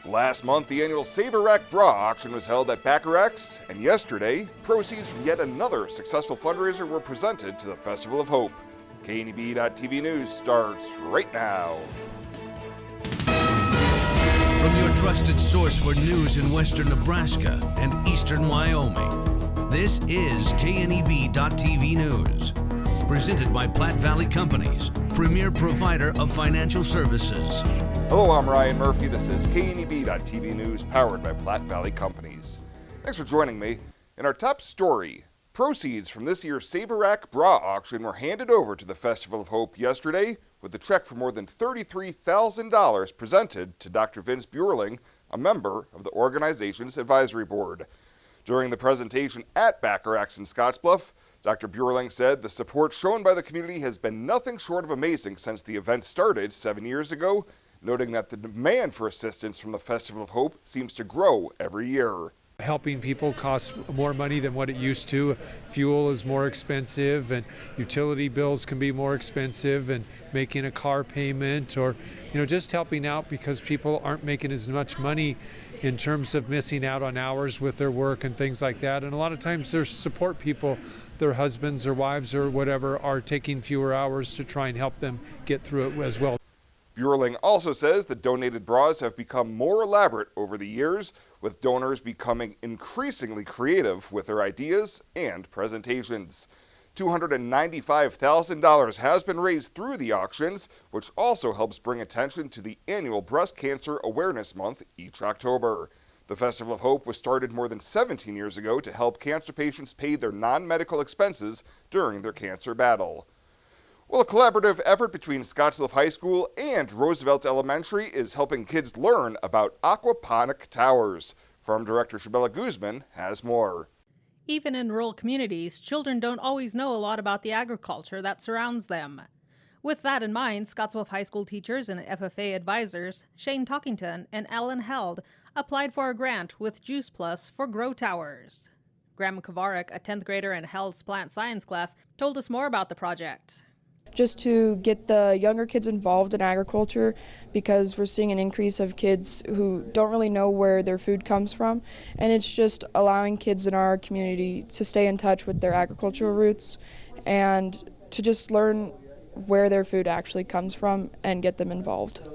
Last month, the annual Save a Rack Bra auction was held at Bacharach's, and yesterday, proceeds from yet another successful fundraiser were presented to the Festival of Hope. KNEB.TV News starts right now. From your trusted source for news in western Nebraska and eastern Wyoming, this is KNEB.TV News. Presented by Platte Valley Companies, premier provider of financial services. Hello, I'm Ryan Murphy. This is KNEB.TV News, powered by Platte Valley Companies. Thanks for joining me. In our top story, proceeds from this year's Save a Rack Bra auction were handed over to the Festival of Hope yesterday, with a check for more than $33,000 presented to Dr. Vince Buerling, a member of the organization's advisory board. During the presentation at Bacharach's in Scottsbluff, Dr. Buerling said the support shown by the community has been nothing short of amazing since the event started 7 years ago, noting that the demand for assistance from the Festival of Hope seems to grow every year. Helping people costs more money than what it used to. Fuel is more expensive and utility bills can be more expensive, and making a car payment or just helping out because people aren't making as much money in terms of missing out on hours with their work and things like that. And a lot of times their support people, their husbands or wives or whatever, are taking fewer hours to try and help them get through it as well. Buerling also says the donated bras have become more elaborate over the years, with donors becoming increasingly creative with their ideas and presentations. $295,000 has been raised through the auctions, which also helps bring attention to the annual Breast Cancer Awareness Month each October. The Festival of Hope was started more than 17 years ago to help cancer patients pay their non-medical expenses during their cancer battle. Well, a collaborative effort between Scottsbluff High School and Roosevelt Elementary is helping kids learn about aquaponic towers. Farm Director Shabella Guzman has more. Even in rural communities, children don't always know a lot about the agriculture that surrounds them. With that in mind, Scottsbluff High School teachers and FFA advisors, Shane Talkington and Alan Held, applied for a grant with Juice Plus for grow towers. Graham Kovarik, a 10th grader in Held's plant science class, told us more about the project. Just to get the younger kids involved in agriculture, because we're seeing an increase of kids who don't really know where their food comes from, and it's just allowing kids in our community to stay in touch with their agricultural roots and to just learn where their food actually comes from and get them involved.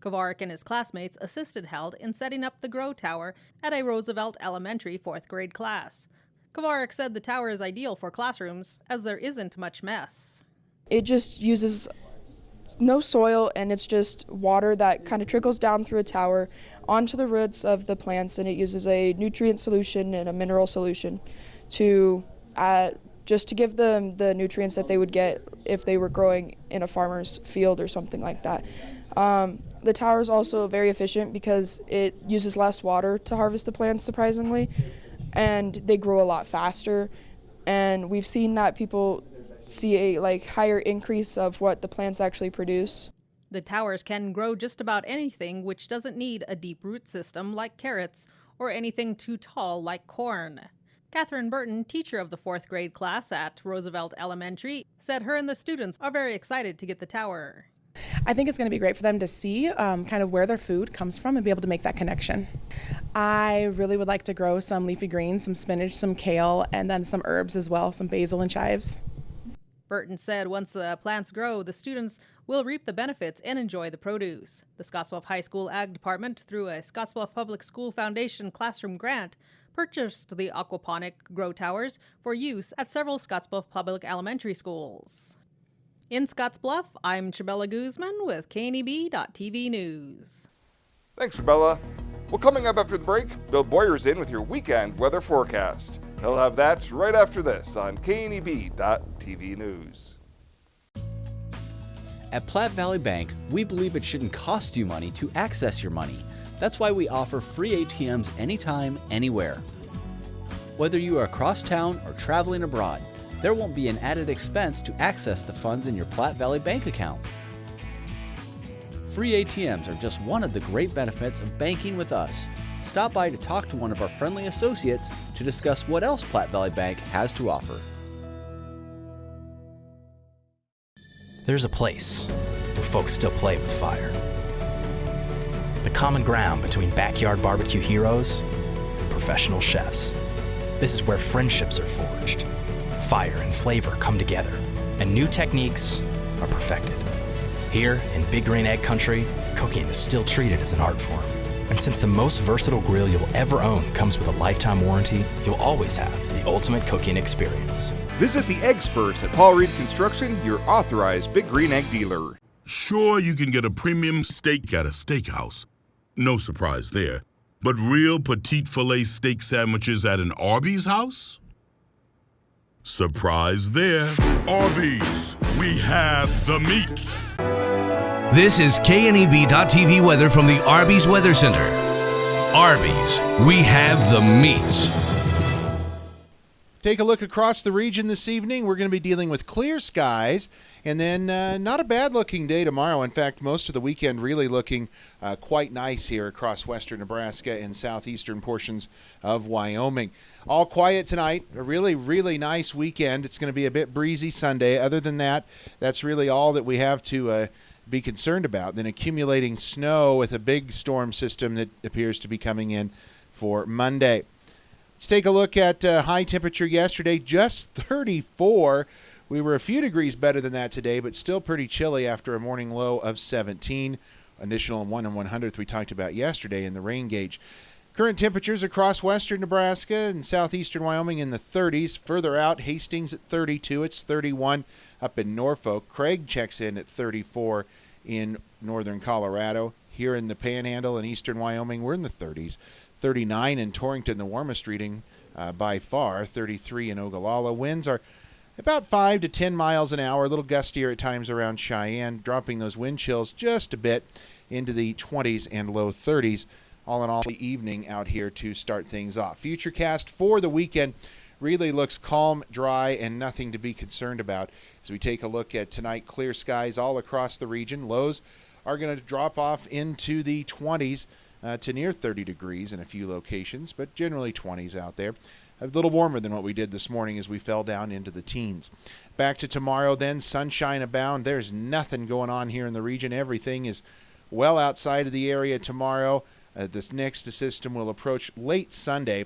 Kovarik and his classmates assisted Held in setting up the grow tower at a Roosevelt Elementary 4th grade class. Kovarik said the tower is ideal for classrooms as there isn't much mess. It just uses no soil, and it's just water that kind of trickles down through a tower onto the roots of the plants, and it uses a nutrient solution and a mineral solution to just to give them the nutrients that they would get if they were growing in a farmer's field or something like that. The tower is also very efficient because it uses less water to harvest the plants, surprisingly, and they grow a lot faster. And we've seen that people see a higher increase of what the plants actually produce. The towers can grow just about anything which doesn't need a deep root system like carrots or anything too tall like corn. Catherine Burton, teacher of the 4th grade class at Roosevelt Elementary, said her and the students are very excited to get the tower. I think it's going to be great for them to see kind of where their food comes from and be able to make that connection. I really would like to grow some leafy greens, some spinach, some kale, and then some herbs as well, some basil and chives. Burton said once the plants grow, the students will reap the benefits and enjoy the produce. The Scottsbluff High School Ag Department, through a Scottsbluff Public School Foundation classroom grant, purchased the aquaponic grow towers for use at several Scottsbluff Public Elementary schools. In Scottsbluff, I'm Shabella Guzman with KNEB.TV News. Thanks, Shabella. Well, coming up after the break, Bill Boyer's in with your weekend weather forecast. He'll have that right after this on KNEB.TV News. At Platte Valley Bank, we believe it shouldn't cost you money to access your money. That's why we offer free ATMs anytime, anywhere. Whether you are across town or traveling abroad, there won't be an added expense to access the funds in your Platte Valley Bank account. Free ATMs are just one of the great benefits of banking with us. Stop by to talk to one of our friendly associates to discuss what else Platte Valley Bank has to offer. There's a place where folks still play with fire. the common ground between backyard barbecue heroes and professional chefs. This is where friendships are forged, fire and flavor come together, and new techniques are perfected. Here in Big Green Egg Country, cooking is still treated as an art form. And since the most versatile grill you'll ever own comes with a lifetime warranty, you'll always have the ultimate cooking experience. Visit the experts at Paul Reed Construction, your authorized Big Green Egg dealer. Sure, you can get a premium steak at a steakhouse. No surprise there. But real petite filet steak sandwiches at an Arby's house? Surprise there. Arby's, we have the meats. This is KNEB.TV weather from the Arby's Weather Center. Arby's, we have the meats. Take a look across the region this evening. We're going to be dealing with clear skies, and then not a bad-looking day tomorrow. In fact, most of the weekend really looking quite nice here across western Nebraska and southeastern portions of Wyoming. All quiet tonight. A really, really nice weekend. It's going to be a bit breezy Sunday. Other than that, that's really all that we have to be concerned about. Then accumulating snow with a big storm system that appears to be coming in for Monday. Let's take a look at high temperature yesterday, just 34. We were a few degrees better than that today, but still pretty chilly after a morning low of 17. Initial 1 1/100th we talked about yesterday in the rain gauge. Current temperatures across western Nebraska and southeastern Wyoming in the 30s. Further out, Hastings at 32. It's 31 up in Norfolk. Craig checks in at 34 in northern Colorado. Here in the Panhandle and eastern Wyoming, we're in the 30s. 39 in Torrington, the warmest reading by far. 33 in Ogallala. Winds are about 5 to 10 miles an hour, a little gustier at times around Cheyenne, dropping those wind chills just a bit into the 20s and low 30s. All in all, the evening out here to start things off. Futurecast for the weekend really looks calm, dry, and nothing to be concerned about. As we take a look at tonight, clear skies all across the region. Lows are going to drop off into the 20s to near 30 degrees in a few locations, but generally 20s out there. A little warmer than what we did this morning as we fell down into the teens. Back to tomorrow then, sunshine abound. There's nothing going on here in the region. Everything is well outside of the area tomorrow. This next system will approach late Sunday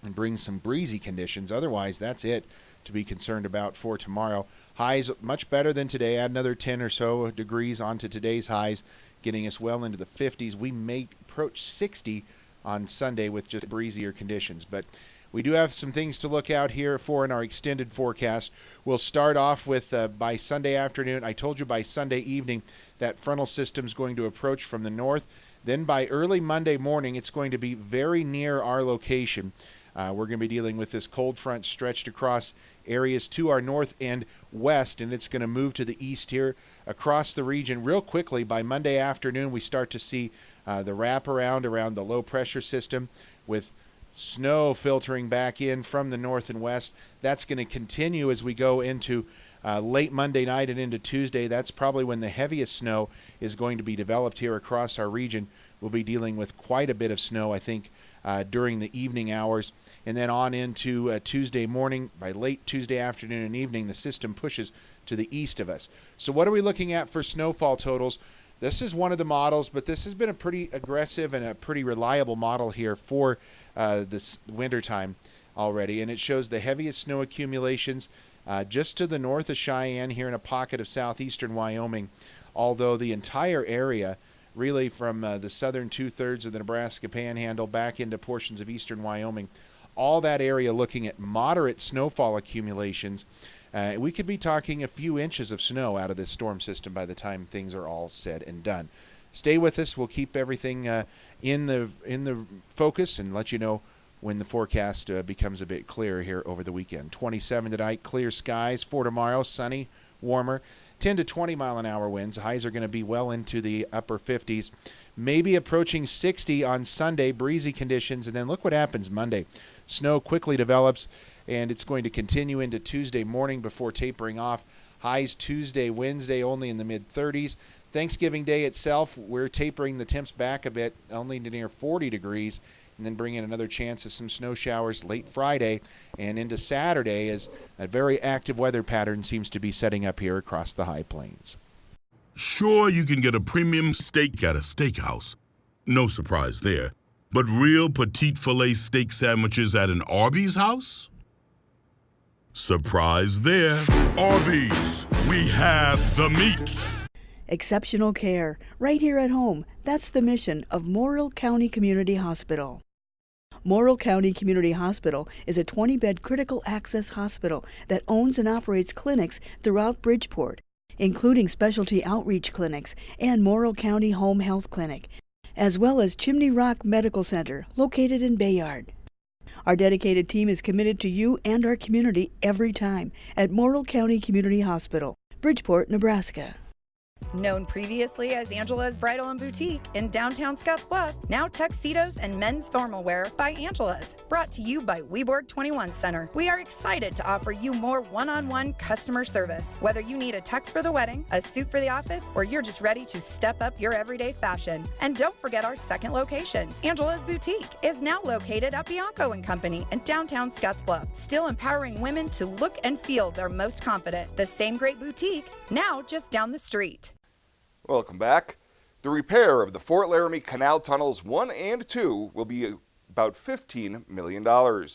and bring some breezy conditions. Otherwise, that's it to be concerned about for tomorrow. Highs much better than today. Add another 10 or so degrees onto today's highs, getting us well into the 50s. We may approach 60 on Sunday with just breezier conditions. But we do have some things to look out here for in our extended forecast. We'll start off with by Sunday afternoon. I told you by Sunday evening that frontal system is going to approach from the north. Then by early Monday morning, it's going to be very near our location. We're going to be dealing with this cold front stretched across areas to our north and west, and it's going to move to the east here across the region real quickly. By Monday afternoon, we start to see the wraparound around the low pressure system with snow filtering back in from the north and west. That's going to continue as we go into late Monday night and into Tuesday. That's probably when the heaviest snow is going to be developed here across our region. We'll be dealing with quite a bit of snow, I think, during the evening hours. And then on into Tuesday morning. By late Tuesday afternoon and evening, the system pushes to the east of us. So what are we looking at for snowfall totals? This is one of the models, but this has been a pretty aggressive and a pretty reliable model here for this wintertime already. And it shows the heaviest snow accumulations just to the north of Cheyenne here in a pocket of southeastern Wyoming, although the entire area really from the southern two-thirds of the Nebraska Panhandle back into portions of eastern Wyoming, all that area looking at moderate snowfall accumulations. We could be talking a few inches of snow out of this storm system by the time things are all said and done. Stay with us. We'll keep everything in the focus and let you know when the forecast becomes a bit clearer here over the weekend. 27 tonight, clear skies. For tomorrow, sunny, warmer. 10 to 20 mile an hour winds. Highs are going to be well into the upper 50s, maybe approaching 60 on Sunday. Breezy conditions, and then look what happens Monday. Snow quickly develops, and it's going to continue into Tuesday morning before tapering off. Highs Tuesday, Wednesday only in the mid-30s. Thanksgiving Day itself, we're tapering the temps back a bit, only to near 40 degrees, and then bring in another chance of some snow showers late Friday and into Saturday as a very active weather pattern seems to be setting up here across the high plains. Sure, you can get a premium steak at a steakhouse. No surprise there. But real petite filet steak sandwiches at an Arby's house? Surprise there. Arby's, we have the meat. Exceptional care, right here at home. That's the mission of Morrill County Community Hospital. Morrill County Community Hospital is a 20-bed critical access hospital that owns and operates clinics throughout Bridgeport, including specialty outreach clinics and Morrill County Home Health Clinic, as well as Chimney Rock Medical Center, located in Bayard. Our dedicated team is committed to you and our community every time at Morrill County Community Hospital, Bridgeport, Nebraska. Known previously as Angela's Bridal and Boutique in downtown Scottsbluff, now tuxedos and men's formal wear by Angela's. Brought to you by Weborg 21 Center. We are excited to offer you more one-on-one customer service. Whether you need a tux for the wedding, a suit for the office, or you're just ready to step up your everyday fashion. And don't forget our second location. Angela's Boutique is now located at Bianco & Company in downtown Scottsbluff, still empowering women to look and feel their most confident. The same great boutique, now just down the street. Welcome back. The repair of the Fort Laramie Canal Tunnels 1 and 2 will be about $15 million. A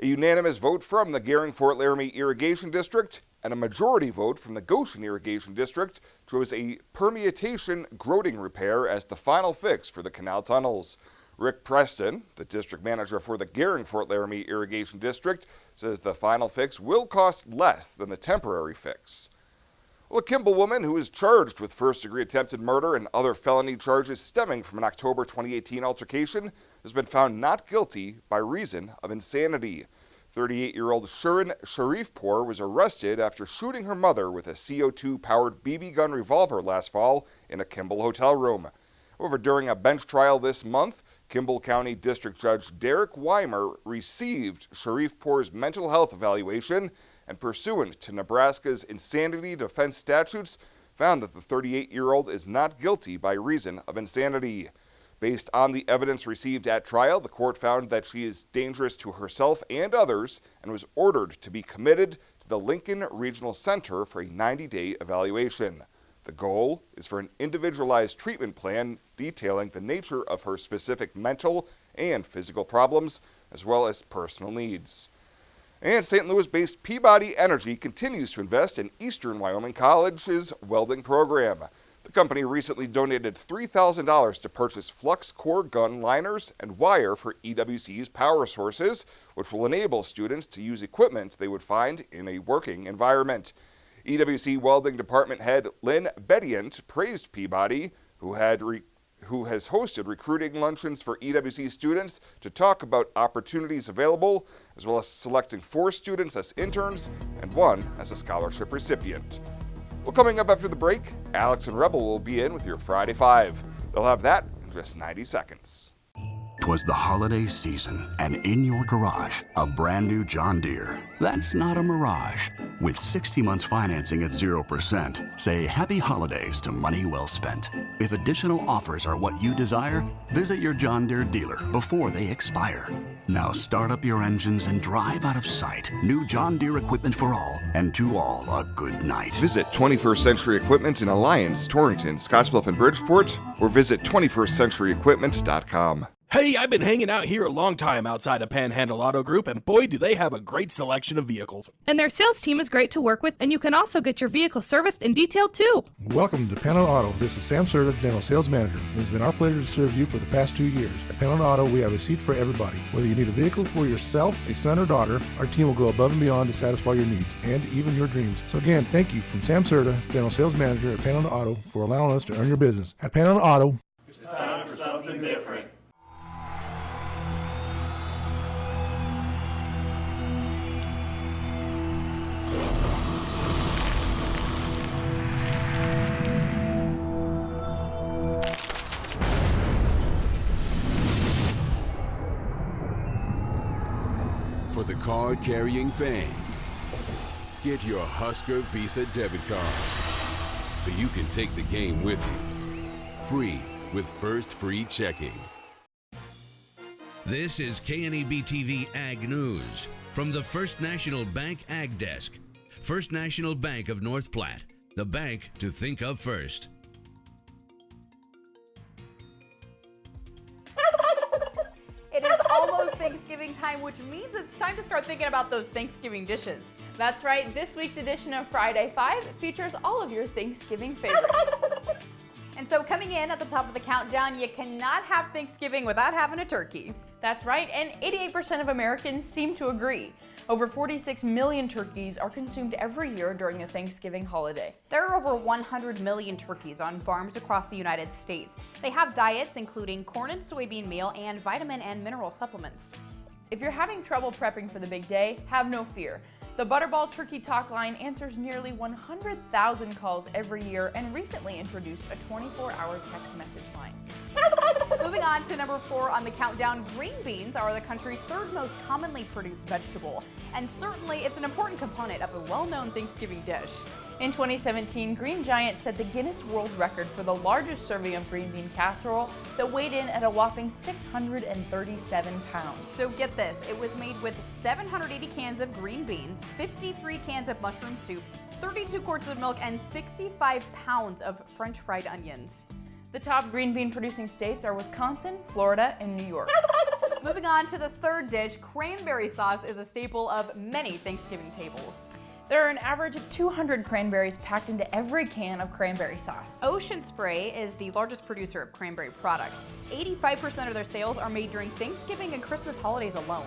unanimous vote from the Gering-Fort Laramie Irrigation District and a majority vote from the Goshen Irrigation District chose a permeation grouting repair as the final fix for the canal tunnels. Rick Preston, the district manager for the Gering-Fort Laramie Irrigation District, says the final fix will cost less than the temporary fix. Well, a Kimball woman who is charged with first-degree attempted murder and other felony charges stemming from an October 2018 altercation has been found not guilty by reason of insanity. 38-year-old Shirin Sharifpour was arrested after shooting her mother with a CO2-powered BB gun revolver last fall in a Kimball hotel room. However, during a bench trial this month, Kimball County District Judge Derek Weimer received Sharifpour's mental health evaluation and, pursuant to Nebraska's insanity defense statutes, found that the 38-year-old is not guilty by reason of insanity. Based on the evidence received at trial, the court found that she is dangerous to herself and others and was ordered to be committed to the Lincoln Regional Center for a 90-day evaluation. The goal is for an individualized treatment plan detailing the nature of her specific mental and physical problems, as well as personal needs. And St. Louis-based Peabody Energy continues to invest in Eastern Wyoming College's welding program. The company recently donated $3,000 to purchase flux core gun liners and wire for EWC's power sources, which will enable students to use equipment they would find in a working environment. EWC Welding Department head Lynn Bedient praised Peabody, who has hosted recruiting luncheons for EWC students to talk about opportunities available, as well as selecting 4 students as interns and 1 as a scholarship recipient. Well, coming up after the break, Alex and Rebel will be in with your Friday 5. They'll have that in just 90 seconds. 'Twas the holiday season, and in your garage, a brand new John Deere. That's not a mirage. With 60 months financing at 0%, say happy holidays to money well spent. If additional offers are what you desire, visit your John Deere dealer before they expire. Now start up your engines and drive out of sight. New John Deere equipment for all, and to all a good night. Visit 21st Century Equipment in Alliance, Torrington, Scottsbluff, and Bridgeport, or visit 21stcenturyequipment.com. Hey, I've been hanging out here a long time outside of Panhandle Auto Group, and boy, do they have a great selection of vehicles. And their sales team is great to work with, and you can also get your vehicle serviced and detailed too. Welcome to Panhandle Auto. This is Sam Serta, General Sales Manager. It has been our pleasure to serve you for the past 2 years. At Panhandle Auto, we have a seat for everybody. Whether you need a vehicle for yourself, a son, or daughter, our team will go above and beyond to satisfy your needs and even your dreams. So again, thank you from Sam Serta, General Sales Manager at Panhandle Auto, for allowing us to earn your business. At Panhandle Auto, it's time for something different. For the card-carrying fan, get your Husker Visa debit card so you can take the game with you. Free with First Free Checking. This is KNEB TV Ag News from the First National Bank Ag Desk. First National Bank of North Platte, the bank to think of first. almost Thanksgiving time, which means it's time to start thinking about those Thanksgiving dishes. That's right. This week's edition of Friday 5 features all of your Thanksgiving favorites. And so coming in at the top of the countdown, you cannot have Thanksgiving without having a turkey. That's right, and 88% of Americans seem to agree. Over 46 million turkeys are consumed every year during the Thanksgiving holiday. There are over 100 million turkeys on farms across the United States. They have diets including corn and soybean meal and vitamin and mineral supplements. If you're having trouble prepping for the big day, have no fear. The Butterball Turkey Talk line answers nearly 100,000 calls every year and recently introduced a 24-hour text message line. Moving on to number 4 on the countdown, green beans are the country's third most commonly produced vegetable, and certainly it's an important component of a well-known Thanksgiving dish. In 2017, Green Giant set the Guinness World Record for the largest serving of green bean casserole that weighed in at a whopping 637 pounds. So get this, it was made with 780 cans of green beans, 53 cans of mushroom soup, 32 quarts of milk, and 65 pounds of French fried onions. The top green bean producing states are Wisconsin, Florida, and New York. Moving on to the third dish, cranberry sauce is a staple of many Thanksgiving tables. There are an average of 200 cranberries packed into every can of cranberry sauce. Ocean Spray is the largest producer of cranberry products. 85% of their sales are made during Thanksgiving and Christmas holidays alone.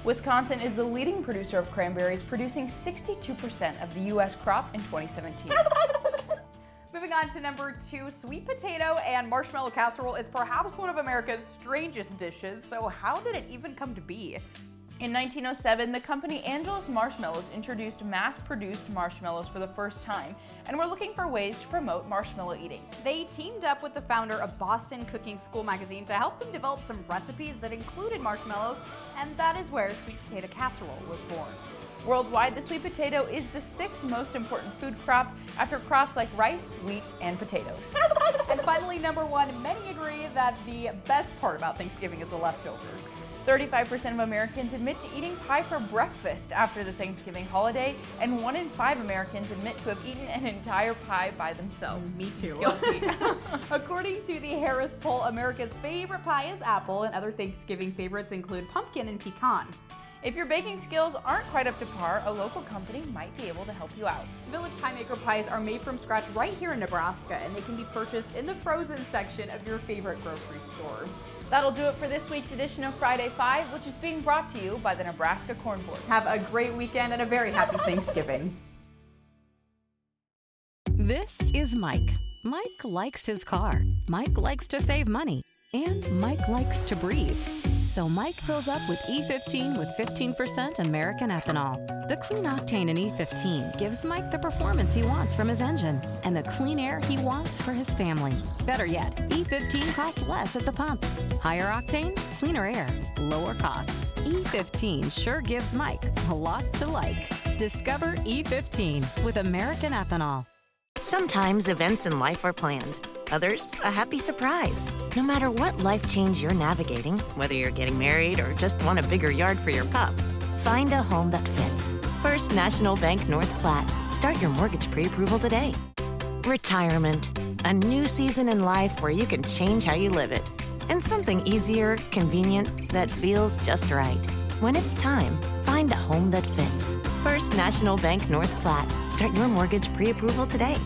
Wisconsin is the leading producer of cranberries, producing 62% of the U.S. crop in 2017. Moving on to number 2, sweet potato and marshmallow casserole is perhaps one of America's strangest dishes, so how did it even come to be? In 1907, the company Angelus Marshmallows introduced mass-produced marshmallows for the first time, and were looking for ways to promote marshmallow eating. They teamed up with the founder of Boston Cooking School magazine to help them develop some recipes that included marshmallows, and that is where sweet potato casserole was born. Worldwide, the sweet potato is the 6th most important food crop after crops like rice, wheat, and potatoes. And finally, number 1, many agree that the best part about Thanksgiving is the leftovers. 35% of Americans admit to eating pie for breakfast after the Thanksgiving holiday, and 1 in 5 Americans admit to have eaten an entire pie by themselves. Me too. Guilty. According to the Harris poll, America's favorite pie is apple, and other Thanksgiving favorites include pumpkin and pecan. If your baking skills aren't quite up to par, a local company might be able to help you out. Village Pie Maker pies are made from scratch right here in Nebraska, and they can be purchased in the frozen section of your favorite grocery store. That'll do it for this week's edition of Friday 5, which is being brought to you by the Nebraska Corn Board. Have a great weekend and a very happy Thanksgiving. This is Mike. Mike likes his car. Mike likes to save money. And Mike likes to breathe. So Mike fills up with E15 with 15% American ethanol. The clean octane in E15 gives Mike the performance he wants from his engine and the clean air he wants for his family. Better yet, E15 costs less at the pump. Higher octane, cleaner air, lower cost. E15 sure gives Mike a lot to like. Discover E15 with American ethanol. Sometimes events in life are planned. Others, a happy surprise. No matter what life change you're navigating, whether you're getting married or just want a bigger yard for your pup, find a home that fits. First National Bank North Platte. Start your mortgage pre-approval today. Retirement. A new season in life where you can change how you live it. And something easier, convenient, that feels just right. When it's time, find a home that fits. First National Bank North Platte. Start your mortgage pre-approval today.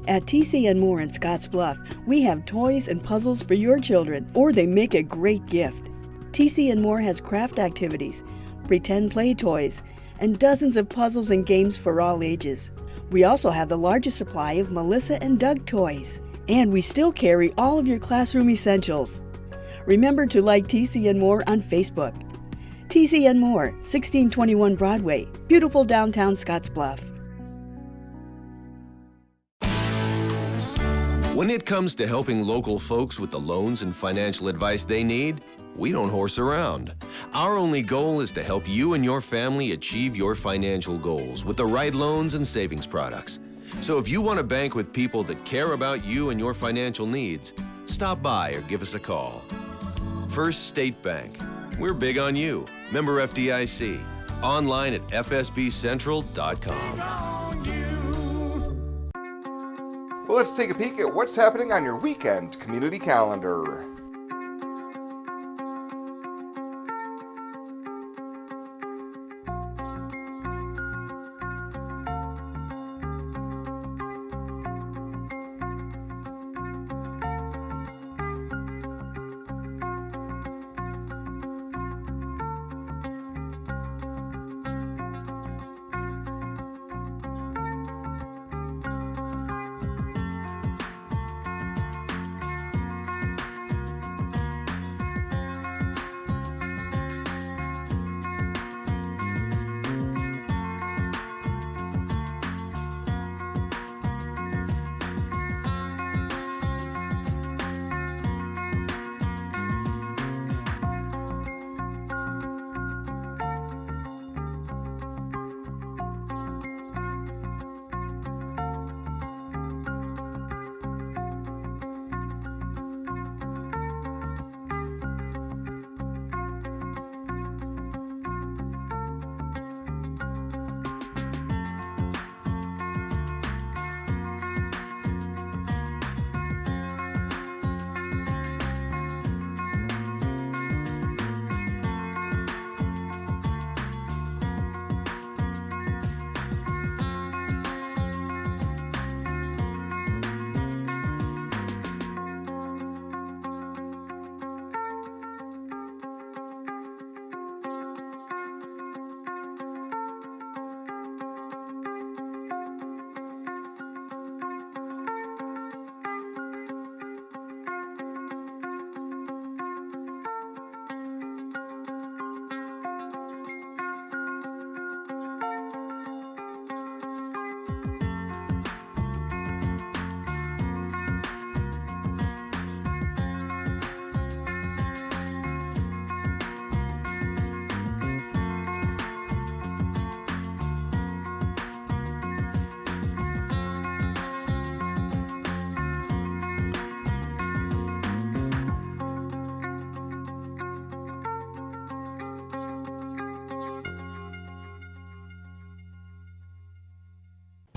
At TCN Moore in Scotts Bluff, we have toys and puzzles for your children, or they make a great gift. TCN Moore has craft activities, pretend play toys, and dozens of puzzles and games for all ages. We also have the largest supply of Melissa and Doug toys. And we still carry all of your classroom essentials. Remember to like TCN Moore on Facebook. TCN Moore, 1621 Broadway, beautiful downtown Scotts Bluff. When it comes to helping local folks with the loans and financial advice they need, we don't horse around. Our only goal is to help you and your family achieve your financial goals with the right loans and savings products. So if you want to bank with people that care about you and your financial needs, stop by or give us a call. First State Bank. We're big on you. Member FDIC. Online at fsbcentral.com. Well, let's take a peek at what's happening on your weekend community calendar.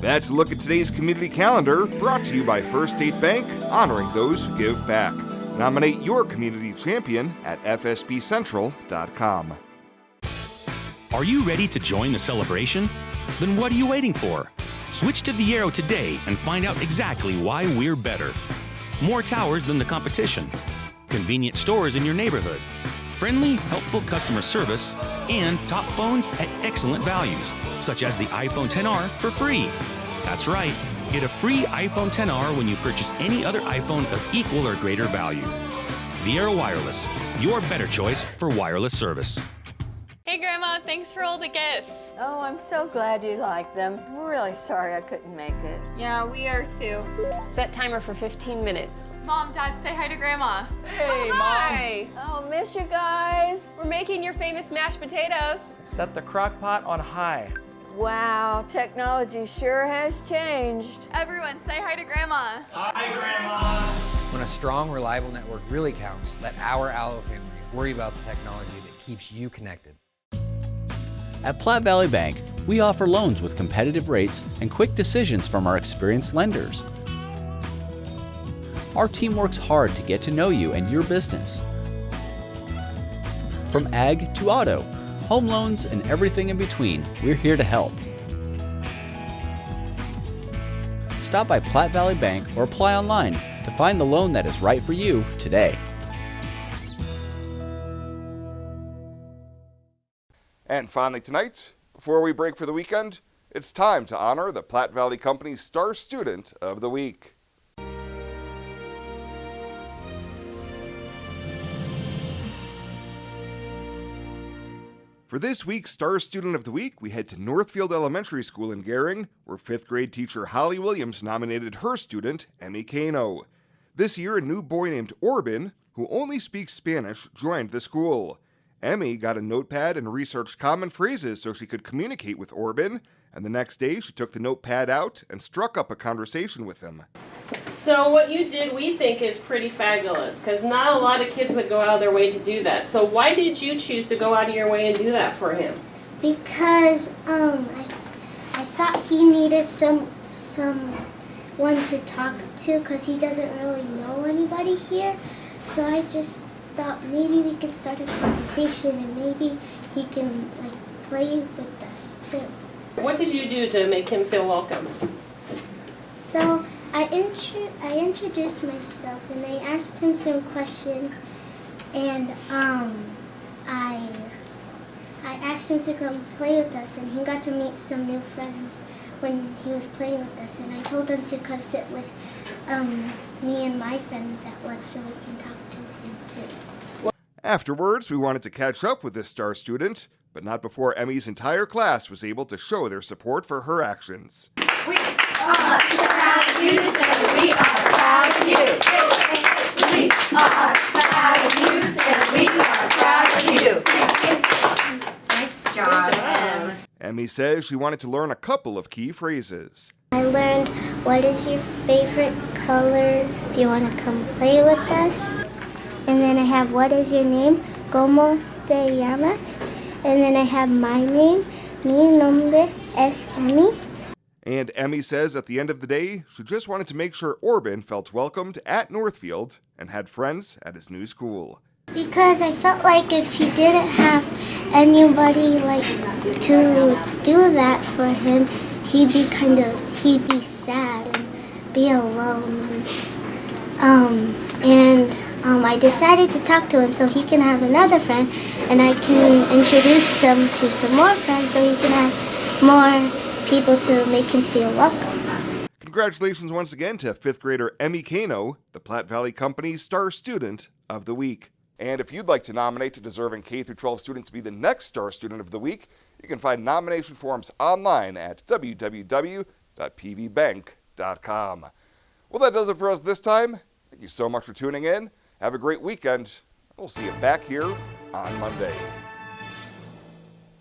That's a look at today's community calendar, brought to you by First State Bank, honoring those who give back. Nominate your community champion at fsbcentral.com. Are you ready to join the celebration? Then what are you waiting for? Switch to Viero today and find out exactly why we're better. More towers than the competition, convenient stores in your neighborhood, friendly, helpful customer service, and top phones at excellent values, such as the iPhone XR for free. That's right, get a free iPhone XR when you purchase any other iPhone of equal or greater value. Viero Wireless, your better choice for wireless service. Hey Grandma, thanks for all the gifts. Oh, I'm so glad you like them. I'm really sorry I couldn't make it. Yeah, we are too. Set timer for 15 minutes. Mom, Dad, say hi to Grandma. Hey, Hi. Oh, miss you guys. We're making your famous mashed potatoes. Set the crock pot on high. Wow, technology sure has changed. Everyone, say hi to Grandma. Hi, Grandma. When a strong, reliable network really counts, let our Allo family worry about the technology that keeps you connected. At Platte Valley Bank, we offer loans with competitive rates and quick decisions from our experienced lenders. Our team works hard to get to know you and your business. From ag to auto, home loans, and everything in between, we're here to help. Stop by Platte Valley Bank or apply online to find the loan that is right for you today. And finally tonight, before we break for the weekend, it's time to honor the Platte Valley Company's Star Student of the Week. For this week's Star Student of the Week, we head to Northfield Elementary School in Gering, where 5th grade teacher Holly Williams nominated her student, Emmy Cano. This year, a new boy named Orban, who only speaks Spanish, joined the school. Emmy got a notepad and researched common phrases so she could communicate with Orban, and the next day she took the notepad out and struck up a conversation with him. So what you did, we think, is pretty fabulous, because not a lot of kids would go out of their way to do that. So why did you choose to go out of your way and do that for him? Because I thought he needed someone to talk to, because he doesn't really know anybody here. So I just thought maybe we could start a conversation and maybe he can play with us too. What did you do to make him feel welcome? So I introduced myself and I asked him some questions, and I asked him to come play with us, and he got to meet some new friends when he was playing with us, and I told him to come sit with me and my friends at lunch so we can talk to him too. Afterwards, we wanted to catch up with this star student, but not before Emmy's entire class was able to show their support for her actions. We are proud of you, say we are proud of you. We are proud of you, say we are proud of you. Nice job, Em. Emmy says she wanted to learn a couple of key phrases. I learned, what is your favorite color? Do you want to come play with us? And then I have, what is your name? ¿Cómo te llamas? And then I have my name. Mi nombre es Emmy. And Emmy says at the end of the day, she just wanted to make sure Orban felt welcomed at Northfield and had friends at his new school. Because I felt like if he didn't have anybody to do that for him, he'd be sad and be alone. I decided to talk to him so he can have another friend, and I can introduce him to some more friends so he can have more people to make him feel welcome. Congratulations once again to 5th grader Emmy Cano, the Platte Valley Company's Star Student of the Week. And if you'd like to nominate a deserving K-12 student to be the next Star Student of the Week, you can find nomination forms online at www.pvbank.com. Well, that does it for us this time. Thank you so much for tuning in. Have a great weekend. We'll see you back here on Monday.